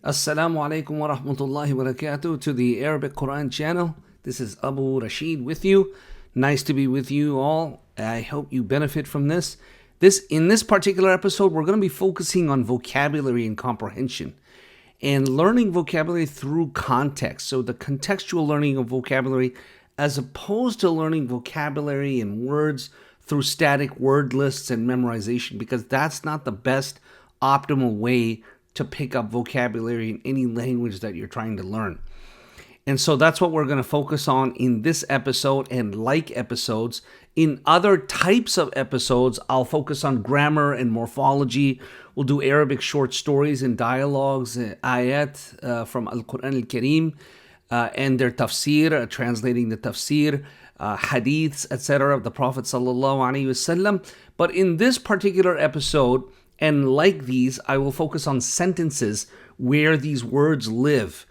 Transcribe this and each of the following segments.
Assalamu alaikum wa rahmatullahi wa barakatuh to the Arabic Quran channel. This is Abu Rashid with you. Nice to be with you all. I hope you benefit from this. In this particular episode, we're going to be focusing on vocabulary and comprehension and learning vocabulary through context. So the contextual learning of vocabulary as opposed to learning vocabulary and words through static word lists and memorization, because that's not the best optimal way to pick up vocabulary in any language that you're trying to learn. And so that's what we're going to focus on in this episode and like episodes. In other types of episodes, I'll focus on grammar and morphology. We'll do Arabic short stories and dialogues, ayat from Al-Quran Al-Kareem and their tafsir, translating the tafsir, hadiths, etc. of the Prophet Sallallahu Alaihi Wasallam. But in this particular episode, and like these, I will focus on sentences where these words live.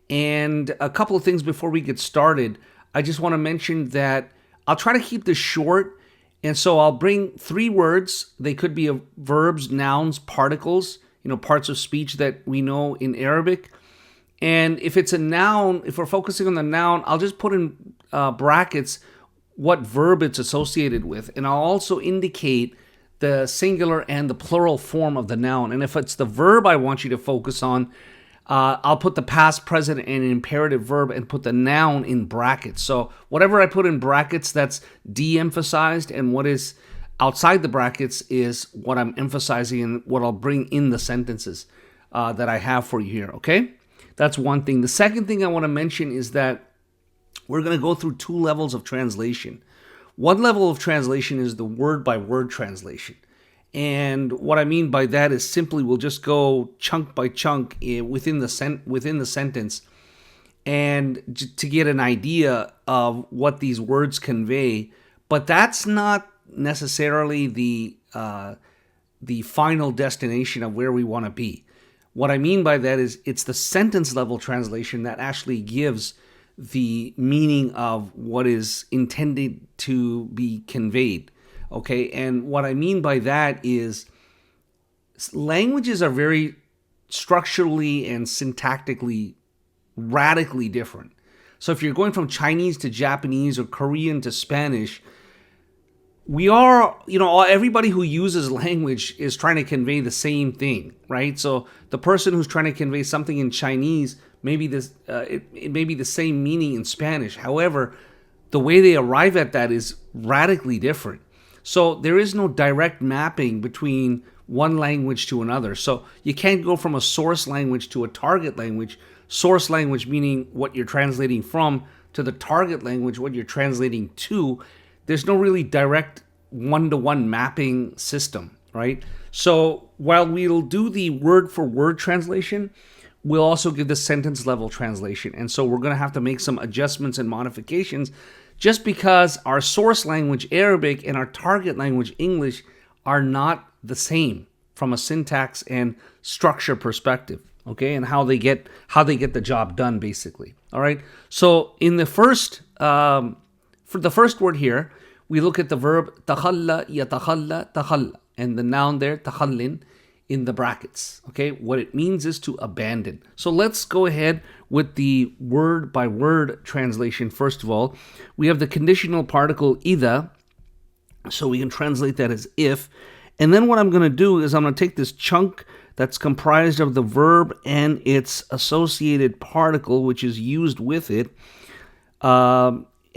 And a couple of things before we get started. I just want to mention that I'll try to keep this short. And so I'll bring 3 words. They could be verbs, nouns, particles, parts of speech that we know in Arabic. And if it's a noun, if we're focusing on the noun, I'll just put in brackets what verb it's associated with. And I'll also indicate the singular and the plural form of the noun. And if it's the verb I want you to focus on, I'll put the past, present, and imperative verb and put the noun in brackets. So whatever I put in brackets, that's de-emphasized, and what is outside the brackets is what I'm emphasizing and what I'll bring in the sentences that I have for you here, okay? That's one thing. The second thing I want to mention is that we're going to go through 2 levels of translation. One level of translation is the word-by-word translation. And what I mean by that is simply we'll just go chunk by chunk within the sentence and to get an idea of what these words convey. But that's not necessarily the final destination of where we want to be. What I mean by that is it's the sentence level translation that actually gives the meaning of what is intended to be conveyed. Okay, and what I mean by that is languages are very structurally and syntactically radically different. So if you're going from Chinese to Japanese or Korean to Spanish, we are, everybody who uses language is trying to convey the same thing, right? So the person who's trying to convey something in Chinese, maybe it may be the same meaning in Spanish. However, the way they arrive at that is radically different. So there is no direct mapping between one language to another. So you can't go from a source language to a target language. Source language meaning what you're translating from, to the target language, what you're translating to. There's no really direct one-to-one mapping system, right? So while we'll do the word-for-word translation, we'll also give the sentence-level translation. And so we're going to have to make some adjustments and modifications just because our source language, Arabic, and our target language, English, are not the same from a syntax and structure perspective, okay? And how they get the job done, basically, all right? So in the first... for the first word here, we look at the verb takhalla, yatakhalla, takhalla, and the noun there, takhallin, in the brackets. Okay, what it means is to abandon. So let's go ahead with the word-by-word translation. First of all, we have the conditional particle idha, so we can translate that as if. And then what I'm going to do is I'm going to take this chunk that's comprised of the verb and its associated particle, which is used with it.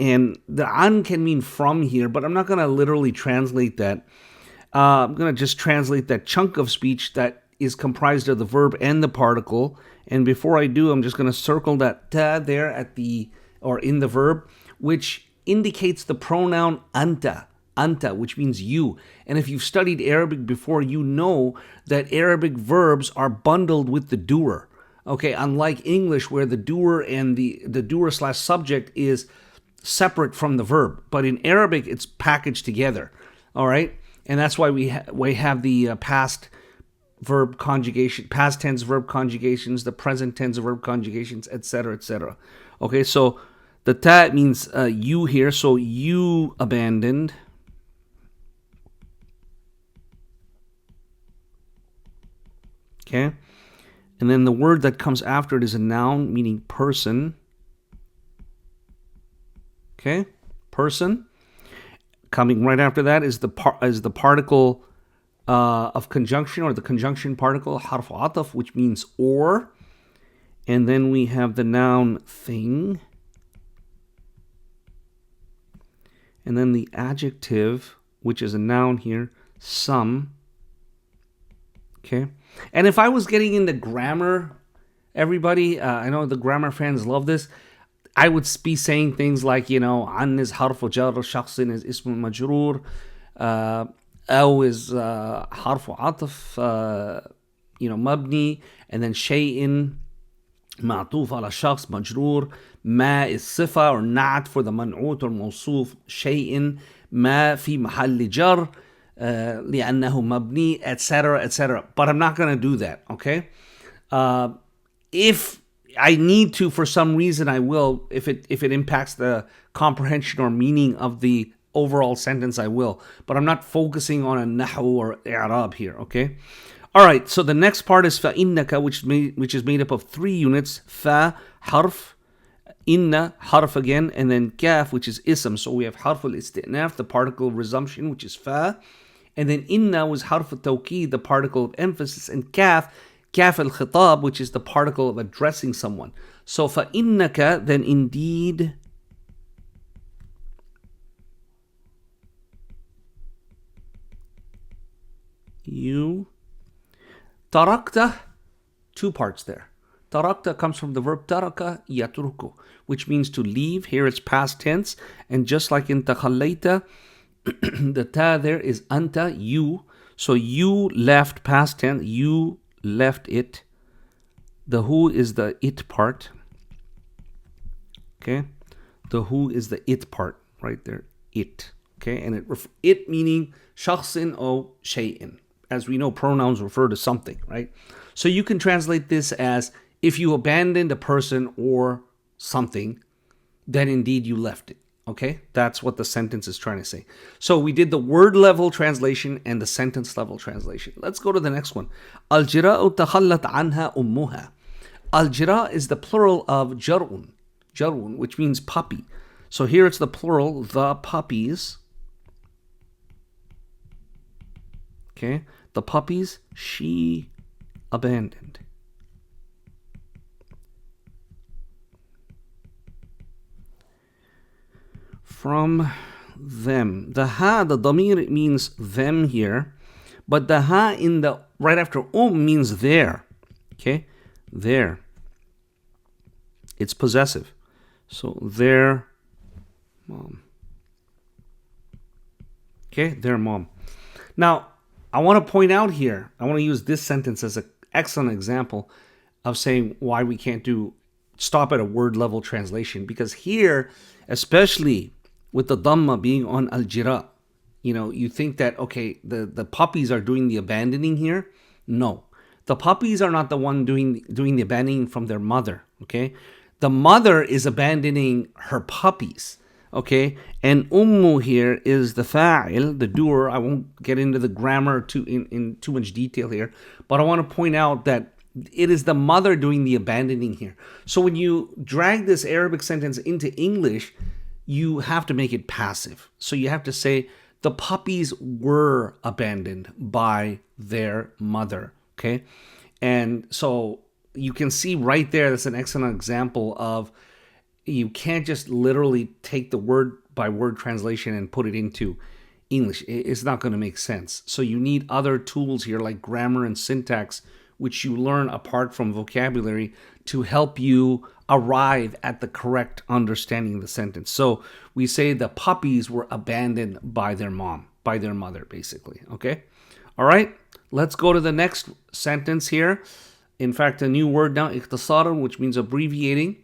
And the an can mean from here, but I'm not going to literally translate that. I'm going to just translate that chunk of speech that is comprised of the verb and the particle. And before I do, I'm just going to circle that ta there in the verb, which indicates the pronoun anta, which means you. And if you've studied Arabic before, you know that Arabic verbs are bundled with the doer. Okay, unlike English where the doer and the doer/subject is separate from the verb, but in Arabic it's packaged together. All right, and that's why we have the past verb conjugation, past tense verb conjugations, the present tense verb conjugations, etc., etc. Okay, so the ta means you here, so you abandoned. Okay, And then the word that comes after it is a noun, meaning person. Okay, person. Coming right after that is the particle of conjunction, or the conjunction particle, harf ataf, which means or. And then we have the noun thing. And then the adjective, which is a noun here, some. Okay. And if I was getting into grammar, everybody, I know the grammar fans love this. I would be saying things like, عن is حرف جر, شخص is اسم مجرور, أو is حرف عطف, مبني, and then شيء معطوف على شخص مجرور, ما is صفة or نعت for the منعوت or موصوف, شيء ما في محل جر لأنه مبني, etc., etc. But I'm not going to do that, okay? If I need to, for some reason, I will. If it impacts the comprehension or meaning of the overall sentence, I will. But I'm not focusing on a nahu or i'rab here, okay? All right, so the next part is فَإِنَّكَ, which is made up of 3 units. Fa, harf, inna, harf again, and then kaf, which is ism. So we have harf al-isti'naf, the particle of resumption, which is fa. And then inna was harf al-tawqid, the particle of emphasis, and kaf al-khitab, which is the particle of addressing someone. So فَإِنَّكَ, then indeed, you, tarakta, 2 parts there. Tarakta comes from the verb taraka yatruku, which means to leave. Here it's past tense, and just like in takhallayta, the ta there is anta, you. So you left, past tense, you left it. The who is the it part. Okay, the who is the it part right there. It. Okay, and it meaning shakhsin o shay'in. As we know, pronouns refer to something, right? So you can translate this as if you abandoned a person or something, then indeed you left it. Okay, that's what the sentence is trying to say. So we did the word level translation and the sentence level translation. Let's go to the next one. Al-jira'u takhallat anha ummuha. Al-jira' is the plural of jar'un, which means puppy. So here it's the plural, the puppies. Okay, the puppies she abandoned. From them. The ha, the damir, it means them here, but the ha in the right after means there. Okay, there. It's possessive. So their mom. Okay, their mom. Now, I want to point out here, I want to use this sentence as an excellent example of saying why we can't stop at a word level translation, because here, especially with the dhamma being on al-jira, you think that, okay, the puppies are doing the abandoning here. No, the puppies are not the one doing the abandoning from their mother, okay? The mother is abandoning her puppies, okay? And ummu here is the fa'il, the doer. I won't get into the grammar in too much detail here, but I want to point out that it is the mother doing the abandoning here. So when you drag this Arabic sentence into English, you have to make it passive. So you have to say, the puppies were abandoned by their mother, okay? And so you can see right there, that's an excellent example of you can't just literally take the word by word translation and put it into English. It's not going to make sense. So you need other tools here like grammar and syntax, which you learn apart from vocabulary to help you arrive at the correct understanding of the sentence. So we say the puppies were abandoned by their mom, by their mother, basically. Okay? All right? Let's go to the next sentence here. In fact, a new word now, اختصار, which means abbreviating.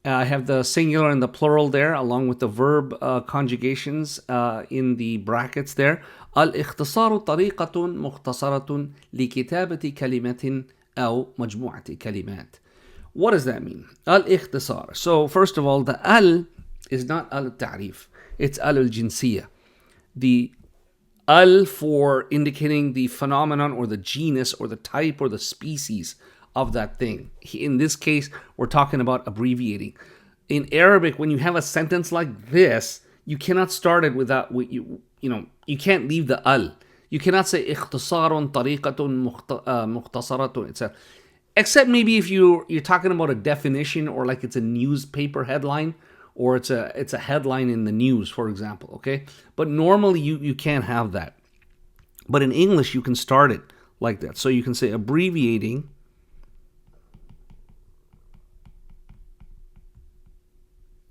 I have the singular and the plural there, along with the verb conjugations in the brackets there. الاختصار طريقة مختصرة لكتابة كلمة أو مجموعة كلمات. What does that mean? الاختصار. So first of all, the al is not al-ta'rif. It's al-jinsiyya. The al for indicating the phenomenon or the genus or the type or the species of that thing. In this case, we're talking about abbreviating. In Arabic, when you have a sentence like this, you cannot start it without you can't leave the al. You cannot say اختصار طريقة مختصرة, etc. Except maybe if you're talking about a definition, or like it's a newspaper headline, or it's a headline in the news, for example. Okay, but normally you can't have that. But in English, you can start it like that. So you can say abbreviating.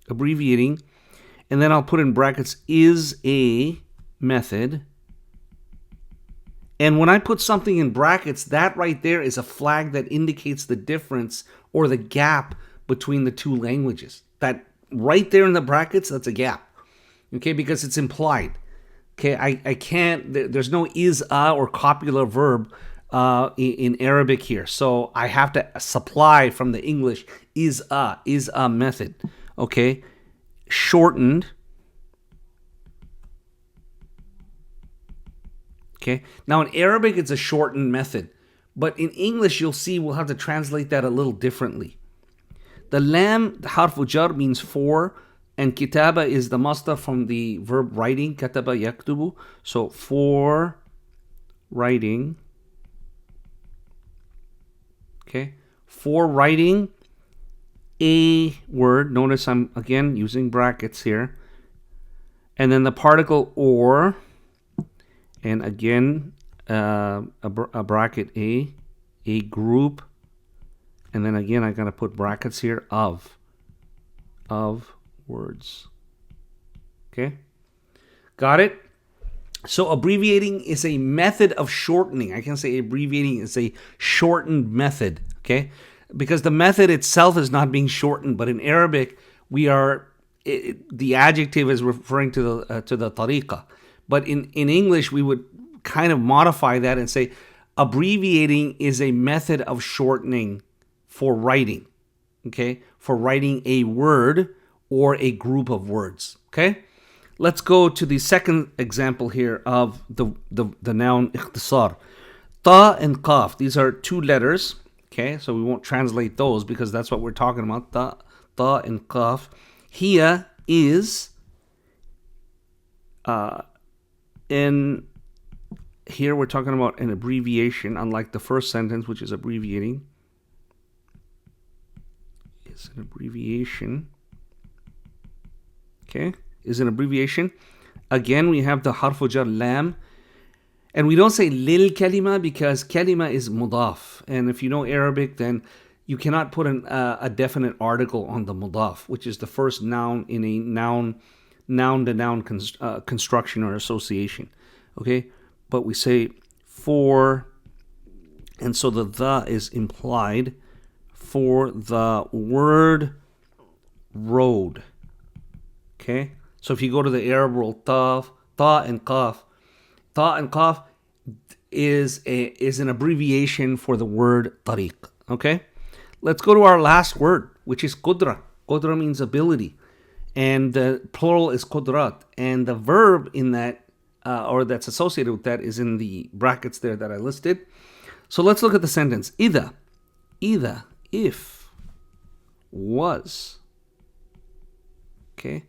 And then I'll put in brackets, is a method. And when I put something in brackets, that right there is a flag that indicates the difference or the gap between the two languages. That right there in the brackets, that's a gap. Okay, because it's implied. Okay, I can't, there's no is a or copular verb in Arabic here. So I have to supply from the English is a method. Okay, shortened. Okay, now in Arabic it's a shortened method, but in English you'll see we'll have to translate that a little differently. The lam, the harfu jar, means for, and kitaba is the masdar from the verb writing, kataba yaktubu. So for writing. Okay, for writing a word. Notice I'm again using brackets here. And then the particle or, and again a bracket a group, and then again I gotta put brackets here of words. Okay, got it? So abbreviating is a method of shortening. I can say abbreviating is a shortened method. Okay, because the method itself is not being shortened, but in Arabic the adjective is referring to the tariqa. But in English, we would kind of modify that and say abbreviating is a method of shortening for writing. Okay, for writing a word or a group of words. Okay, let's go to the second example here of the noun اختصار. Ta and qaf, these are two letters. Okay, so we won't translate those because that's what we're talking about. Ta and qaf. Here is in here we're talking about an abbreviation, unlike the first sentence, which is abbreviating. It's an abbreviation. Okay, is an abbreviation. Again, we have the harfu jar lam. And we don't say lil kalima because kalima is mudaf. And if you know Arabic, then you cannot put a definite article on the mudaf, which is the first noun in a noun-to-noun construction or association. Okay, but we say for, and so the is implied for the word road. Okay, so if you go to the Arab world, ta and qaf. Ta and qaf is an abbreviation for the word tariq. Okay, let's go to our last word, which is qudra. Qudra means ability, and the plural is qudrat, and the verb in that or that's associated with that is in the brackets there that I listed. So let's look at the sentence. Either, if, was. Okay.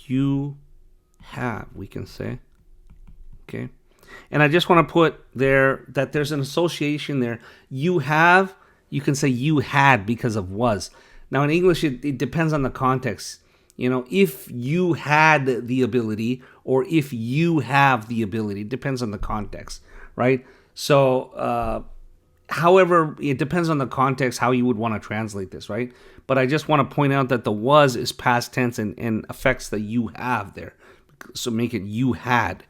You have, we can say. Okay. And I just want to put there that there's an association there. You have, you can say you had because of was. Now in English, it depends on the context. You know, if you had the ability or if you have the ability, it depends on the context, right? So, however, it depends on the context how you would want to translate this, right? But I just want to point out that the was is past tense and affects the you have there. So make it you had.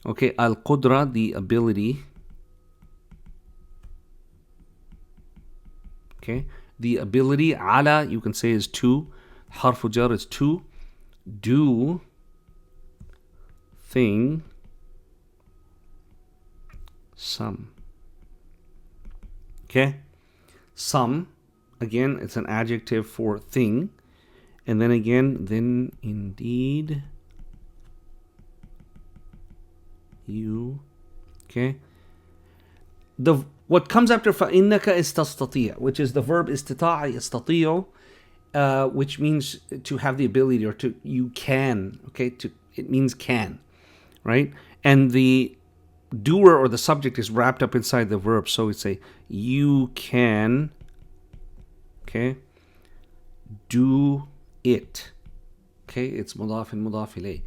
Okay, al-qudra, the ability. Okay, the ability. Ala, you can say is to. Harfu jar is to. Do. Thing. Some. Okay, some. Again, it's an adjective for thing. And then again, then indeed you Okay. What comes after فإنك is تستطيع, which is the verb استطاع يستطيع, which means to have the ability, or to, you can. Okay. It means can, right? And the doer or the subject is wrapped up inside the verb. So we say you can, okay, do it. Okay, it's مضاف مضاف إليه.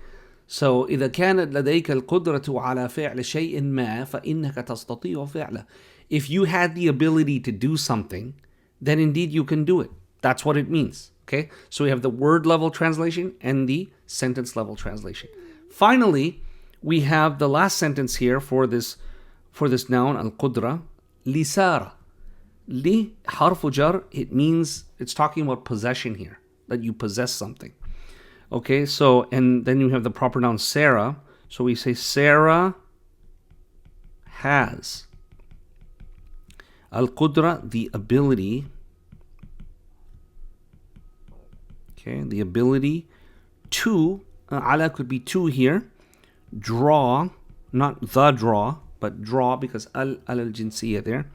So إذا كانت لديك القدرة على فعل شيء ما فإنك تستطيع فعله. If you had the ability to do something, then indeed you can do it. That's what it means. Okay, so we have the word level translation and the sentence level translation. Finally, we have the last sentence here for this noun القدرة. لسارة. li حرف جر. It means, it's talking about possession here, that you possess something. Okay, so, and then you have the proper noun Sarah. So we say Sarah has القدرة, the ability. Okay, the ability to, ala could be to here, draw, not the draw, but draw, because al-jinsiyya there.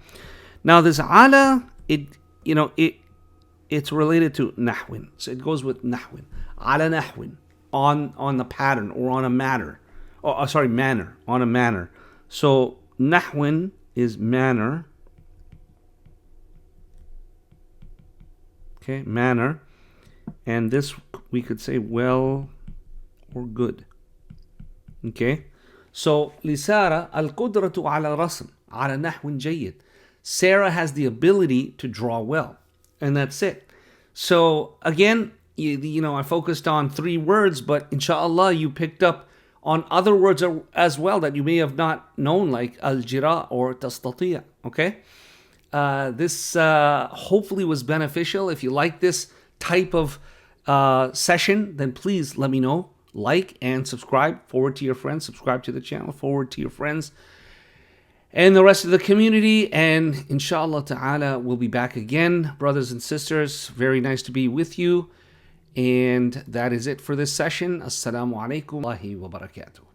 Now this ala, it's related to nahwin, so it goes with nahwin. Ala nahwin, on the pattern, or on a matter. Manner, on a manner. So nahwin is manner. Okay, manner. And this we could say well or good. Okay, so لسارة القدرة على رسم على نحو جيد. Sarah has the ability to draw well, and that's it. So again, I focused on 3 words, but inshallah you picked up on other words as well that you may have not known, like al-jira or tastati'a. Okay, this hopefully was beneficial. If you like this type of session, then please let me know. Like and subscribe. Forward to your friends. Subscribe to the channel. Forward to your friends and the rest of the community. And inshallah ta'ala, we'll be back again, brothers and sisters. Very nice to be with you. And that is it for this session. Assalamu alaikum wa rahmatullahi wa barakatuh.